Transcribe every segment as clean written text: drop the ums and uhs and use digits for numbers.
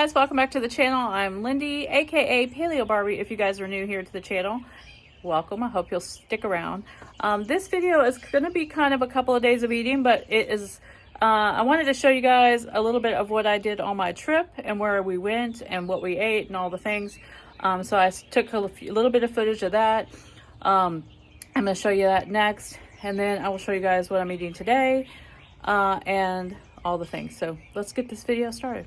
guys, welcome back to the channel. I'm Lindy, aka Paleobarbie. If you guys are new here to the channel, welcome. I hope you'll stick around. This video is going to be kind of a couple of days of eating, but it is I wanted to show you guys a little bit of what I did on my trip and where we went and what we ate and all the things. So I took a little bit of footage of that. I'm going to show you that next, and then I will show you guys what I'm eating today and all the things. So let's get this video started.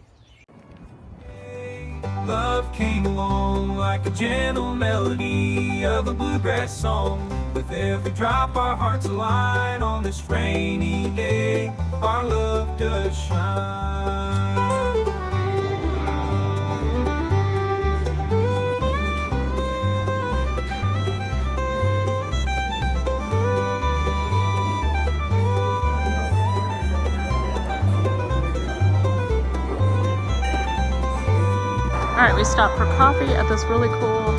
Love came along like a gentle melody of a bluegrass song. With every drop our hearts align on this rainy day. Our love does shine. Alright, we stopped for coffee at this really cool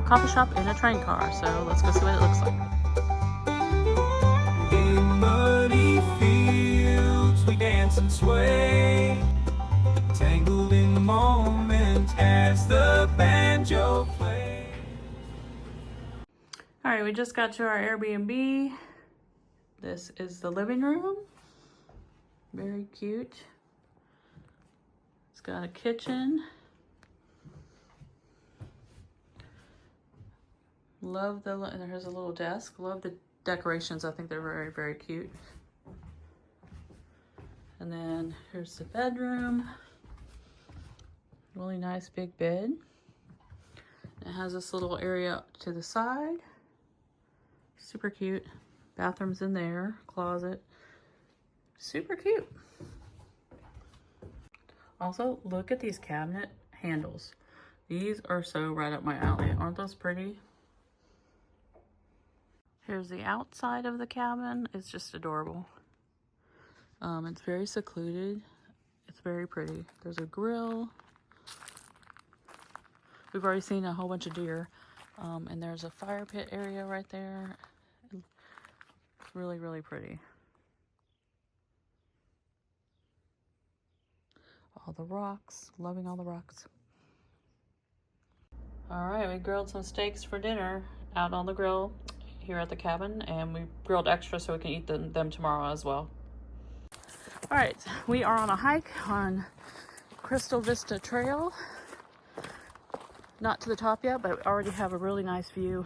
coffee shop in a train car, so let's go see what it looks like. In muddy fields we dance and sway, tangled in the moment as the banjo plays. Alright, we just got to our Airbnb. This is the living room. Very cute. It's got a kitchen. Love the, and there's a little desk. Love the decorations. I think they're very, very cute. And then here's the bedroom. Really nice big bed. It has this little area to the side. Super cute. Bathroom's in there. Closet. Super cute. Also, look at these cabinet handles. These are so right up my alley. Aren't those pretty? Here's the outside of the cabin. It's just adorable. It's very secluded. It's very pretty. There's a grill. We've already seen a whole bunch of deer. And there's a fire pit area right there. It's really, really pretty. All the rocks. Loving all the rocks. Alright, we grilled some steaks for dinner out on the grill here at the cabin, and we grilled extra so we can eat them tomorrow as well. All right, we are on a hike on Crystal Vista Trail. Not to the top yet, but we already have a really nice view.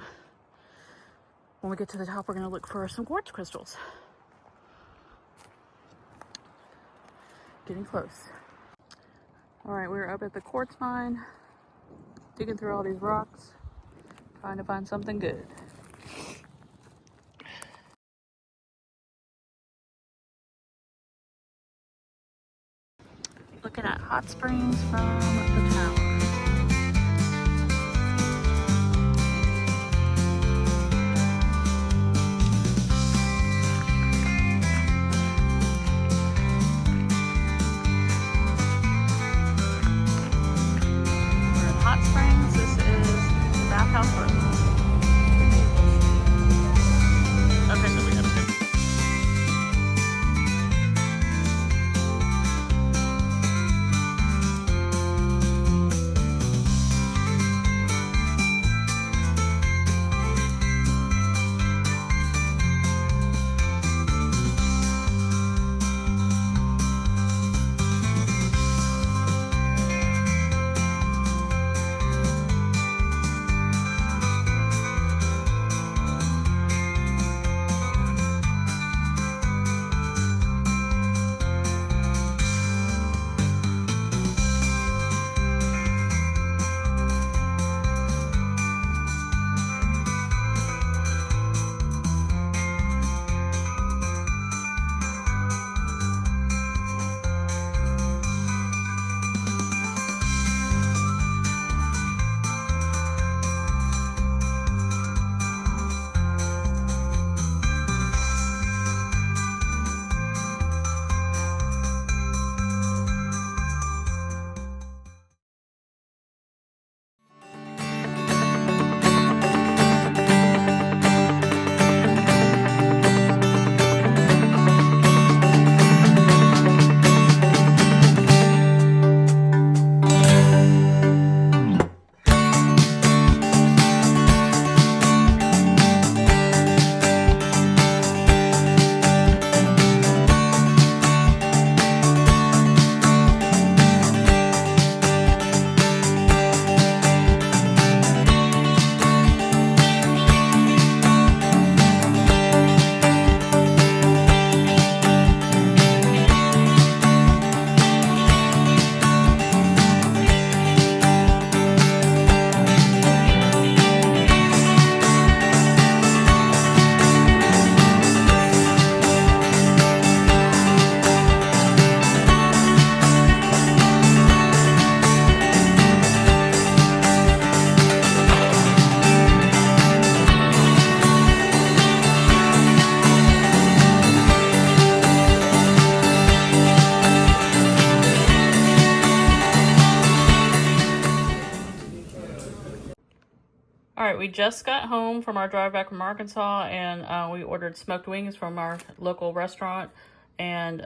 When we get to the top, we're going to look for some quartz crystals. Getting close. All right, we're up at the quartz mine, digging through all these rocks, trying to find something good. Looking at hot springs from the tower. We're in Hot Springs. This is the Bathhouse Road. Okay, so we gotta pick. All right, we just got home from our drive back from Arkansas, and we ordered smoked wings from our local restaurant. And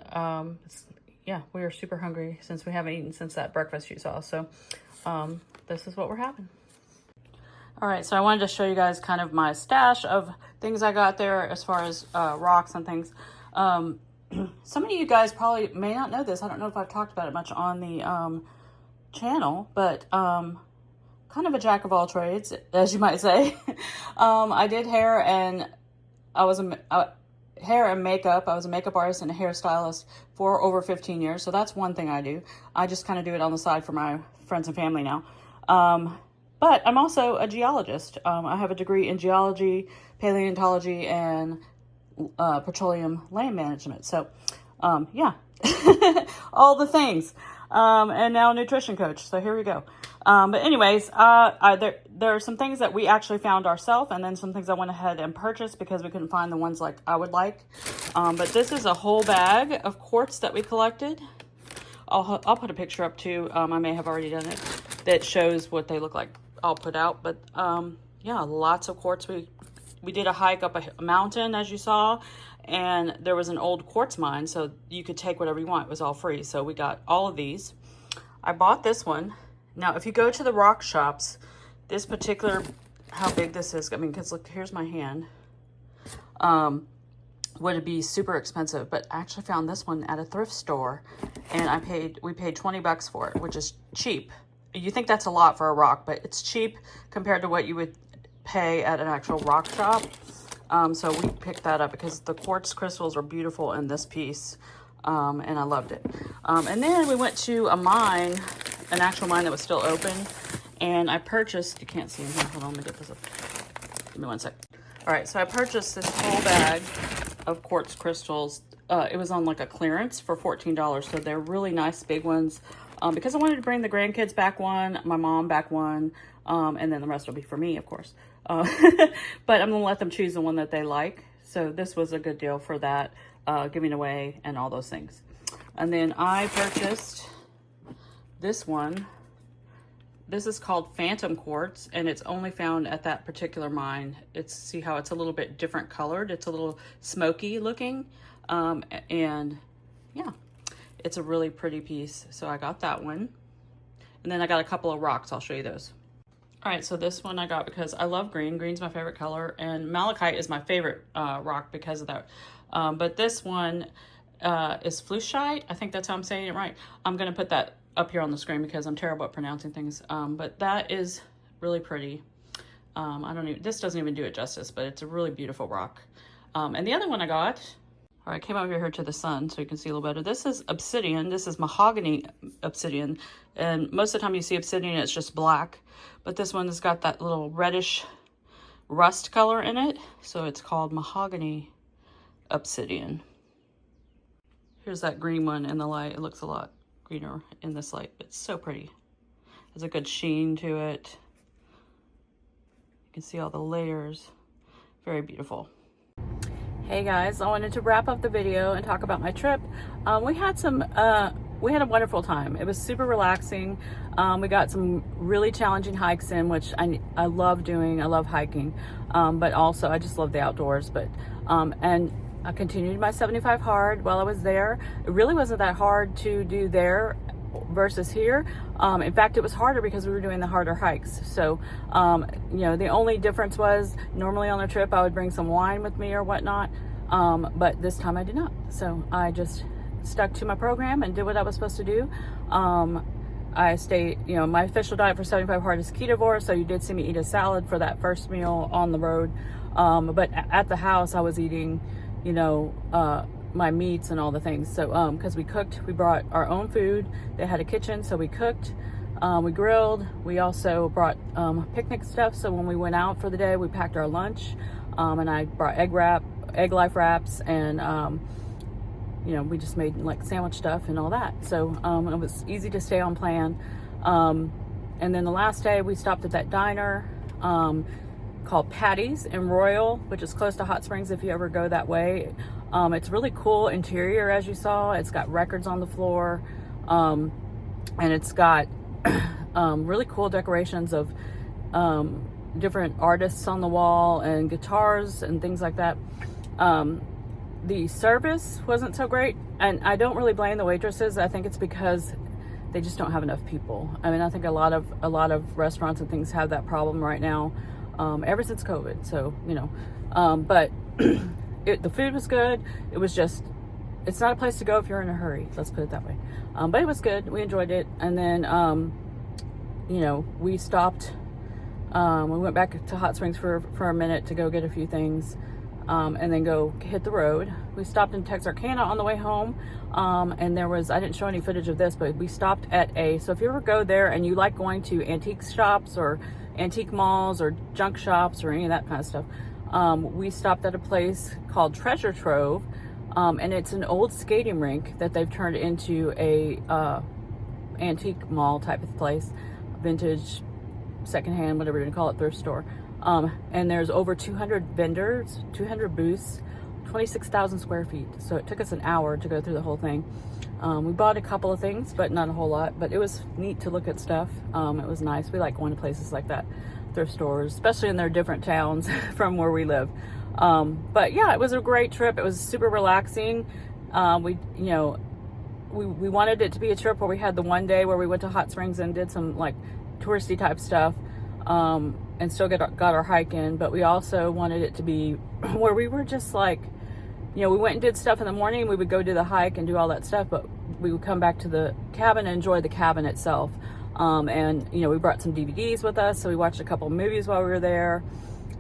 yeah, we are super hungry since we haven't eaten since that breakfast you saw. So this is what we're having. All right, so I wanted to show you guys kind of my stash of things I got there as far as rocks and things. Some of you guys probably may not know this. I don't know if I've talked about it much on the channel, but kind of a jack of all trades, as you might say. I did hair, and I was hair and makeup. I was a makeup artist and a hairstylist for over 15 years. So that's one thing I do. I just kind of do it on the side for my friends and family now. But I'm also a geologist. I have a degree in geology, paleontology, and petroleum land management. So yeah, all the things. And now a nutrition coach. So here we go. But anyways, there are some things that we actually found ourselves, and then some things I went ahead and purchased because we couldn't find the ones like I would like. But this is a whole bag of quartz that we collected. I'll put a picture up too. I may have already done it. That shows what they look like. I'll put out. But yeah, lots of quartz. We did a hike up a mountain, as you saw, and there was an old quartz mine, so you could take whatever you want. It was all free. So we got all of these. I bought this one. Now, if you go to the rock shops, this particular, how big this is, I mean, because look, here's my hand, would it be super expensive, but I actually found this one at a thrift store, and we paid 20 bucks for it, which is cheap. You think that's a lot for a rock, but it's cheap compared to what you would pay at an actual rock shop. So we picked that up because the quartz crystals are beautiful in this piece, and I loved it. And then we went to a mine, an actual mine that was still open, and I purchased, you can't see in here, hold on, let me get this up. Give me one sec. All right, so I purchased this whole bag of quartz crystals. It was on like a clearance for $14, so they're really nice big ones, because I wanted to bring the grandkids back one, my mom back one, and then the rest will be for me, of course. But I'm gonna let them choose the one that they like. So this was a good deal for that, giving away and all those things. And then I purchased this one. This is called Phantom Quartz, and it's only found at that particular mine. See how it's a little bit different colored. It's a little smoky looking, and yeah, it's a really pretty piece. So I got that one. And then I got a couple of rocks. I'll show you those. All right, so this one I got because I love green. Green's my favorite color, and malachite is my favorite rock because of that. But this one is flushite. I think that's how I'm saying it right. I'm gonna put that up here on the screen because I'm terrible at pronouncing things. But that is really pretty. This doesn't even do it justice, but it's a really beautiful rock. And the other one I got, all right, I came over here to the sun so you can see a little better. This is obsidian. This is mahogany obsidian. And most of the time you see obsidian, it's just black. But this one has got that little reddish rust color in it. So it's called mahogany obsidian. Here's that green one in the light. It looks a lot greener in this light. It's so pretty. There's a good sheen to it. You can see all the layers. Very beautiful. Hey guys, I wanted to wrap up the video and talk about my trip. We had a wonderful time. It was super relaxing. We got some really challenging hikes in, which I love doing. I love hiking, but also I just love the outdoors. And I continued my 75 hard while I was there. It really wasn't that hard to do there versus here. In fact, it was harder because we were doing the harder hikes. So, you know, the only difference was normally on a trip I would bring some wine with me or whatnot, but this time I did not. So I just stuck to my program and did what I was supposed to do. I stayed, you know, my official diet for 75 hard is ketovore, so you did see me eat a salad for that first meal on the road. But at the house I was eating, you know, my meats and all the things. So because we cooked, we brought our own food. They had a kitchen, so we cooked, we grilled. We also brought picnic stuff, so when we went out for the day we packed our lunch, and I brought egg life wraps, and you know, we just made like sandwich stuff and all that. So it was easy to stay on plan. And then the last day we stopped at that diner called Patty's in Royal, which is close to Hot Springs if you ever go that way. It's really cool interior, as you saw. It's got records on the floor, and it's got really cool decorations of different artists on the wall and guitars and things like that. The service wasn't so great, and I don't really blame the waitresses. I think it's because they just don't have enough people. I mean, I think a lot of restaurants and things have that problem right now, ever since COVID. So, you know, but the food was good. It was just, it's not a place to go if you're in a hurry. Let's put it that way. But it was good. We enjoyed it. And then, you know, we stopped. We went back to Hot Springs for a minute to go get a few things, and then go hit the road. We stopped in Texarkana on the way home, and there was, I didn't show any footage of this, but we stopped at so if you ever go there and you like going to antique shops or antique malls or junk shops or any of that kind of stuff, we stopped at a place called Treasure Trove, and it's an old skating rink that they've turned into a antique mall type of place, vintage, secondhand, whatever you want to call it, thrift store. And there's over 200 vendors, 200 booths, 26,000 square feet. So it took us an hour to go through the whole thing. We bought a couple of things, but not a whole lot. But it was neat to look at stuff. It was nice. We like going to places like that, thrift stores, especially in their different towns from where we live. But yeah, it was a great trip. It was super relaxing. We wanted it to be a trip where we had the one day where we went to Hot Springs and did some like touristy type stuff, and still got our hike in, but we also wanted it to be where we were just like, you know, we went and did stuff in the morning, we would go do the hike and do all that stuff, but we would come back to the cabin and enjoy the cabin itself. And you know, we brought some DVDs with us, so we watched a couple of movies while we were there,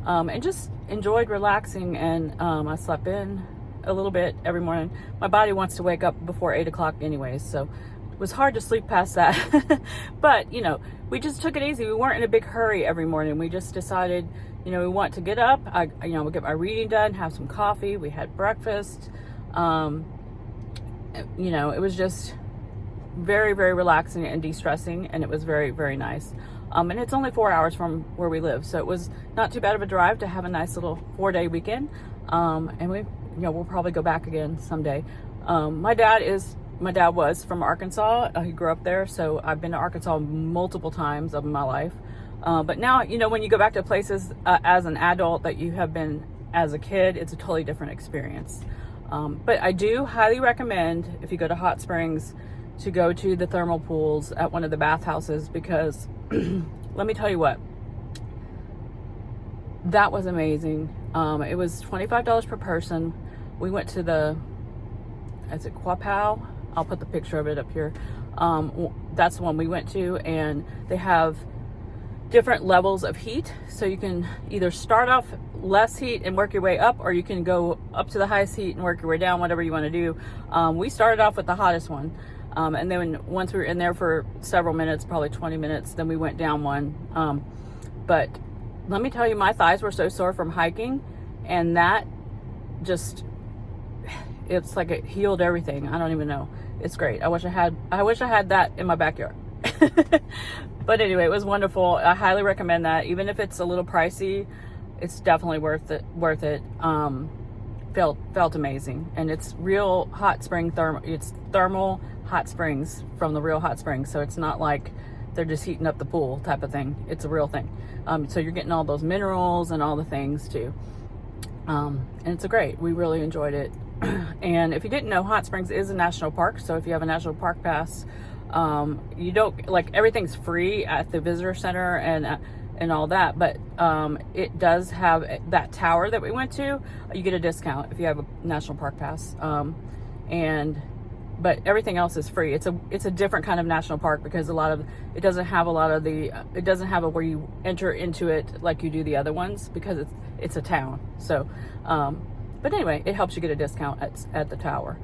and just enjoyed relaxing. And I slept in a little bit every morning. My body wants to wake up before 8 o'clock anyways, so it was hard to sleep past that. But you know, we just took it easy. We weren't in a big hurry every morning. We just decided, you know, we want to get up. We'll get my reading done, have some coffee. We had breakfast. You know, it was just very, very relaxing and de-stressing, and it was very, very nice. And it's only 4 hours from where we live, so it was not too bad of a drive to have a nice little 4-day weekend. And we, you know, we'll probably go back again someday. My dad was from Arkansas. He grew up there, so I've been to Arkansas multiple times of my life. But now, you know, when you go back to places as an adult that you have been as a kid, it's a totally different experience. But I do highly recommend, if you go to Hot Springs, to go to the thermal pools at one of the bathhouses, because let me tell you what, that was amazing. It was $25 per person. We went to the, is it CHOW? I'll put the picture of it up here. That's the one we went to, and they have different levels of heat. So you can either start off less heat and work your way up, or you can go up to the highest heat and work your way down, whatever you want to do. We started off with the hottest one. And then once we were in there for several minutes, probably 20 minutes, then we went down one. But let me tell you, my thighs were so sore from hiking, and that just, it's like it healed everything. I don't even know. It's great. I wish I had that in my backyard. But anyway, it was wonderful. I highly recommend that. Even if it's a little pricey, it's definitely worth it. Felt amazing. And it's real hot spring it's thermal hot springs from the real hot springs. So it's not like they're just heating up the pool type of thing. It's a real thing. So you're getting all those minerals and all the things too. And it's great. We really enjoyed it. And if you didn't know, Hot Springs is a national park. So if you have a national park pass, you don't, like, everything's free at the visitor center and all that, but it does have that tower that we went to. You get a discount if you have a national park pass. But everything else is free. It's a different kind of national park, because it doesn't have where you enter into it like you do the other ones, because it's a town. So, but anyway, it helps you get a discount at the tower,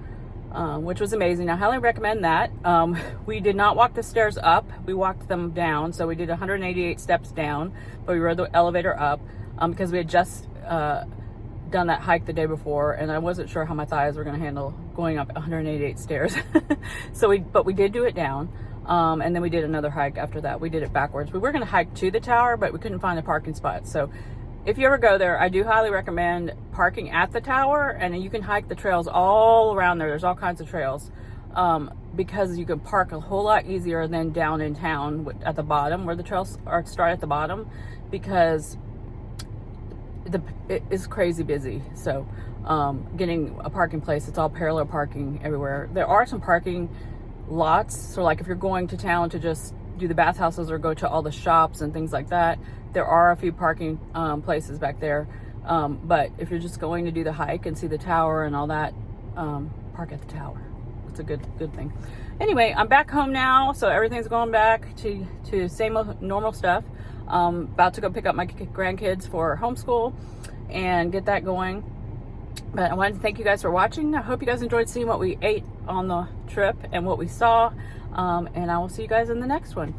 which was amazing. I highly recommend that. We did not walk the stairs up. We walked them down. So we did 188 steps down, but we rode the elevator up, because we had just done that hike the day before, and I wasn't sure how my thighs were going to handle going up 188 stairs. But we did do it down. And then we did another hike after that. We did it backwards. We were going to hike to the tower, but we couldn't find a parking spot. So if you ever go there, I do highly recommend parking at the tower, and you can hike the trails all around there. There's all kinds of trails, because you can park a whole lot easier than down in town at the bottom, where the trails start at the bottom. because it is crazy busy. So getting a parking place, it's all parallel parking everywhere. There are some parking lots, so like if you're going to town to just do the bathhouses or go to all the shops and things like that, there are a few parking places back there, but if you're just going to do the hike and see the tower and all that, park at the tower. It's a good thing. Anyway, I'm back home now, so everything's going back to same old normal stuff. About to go pick up my grandkids for homeschool and get that going. But I wanted to thank you guys for watching. I hope you guys enjoyed seeing what we ate on the trip and what we saw. And I will see you guys in the next one.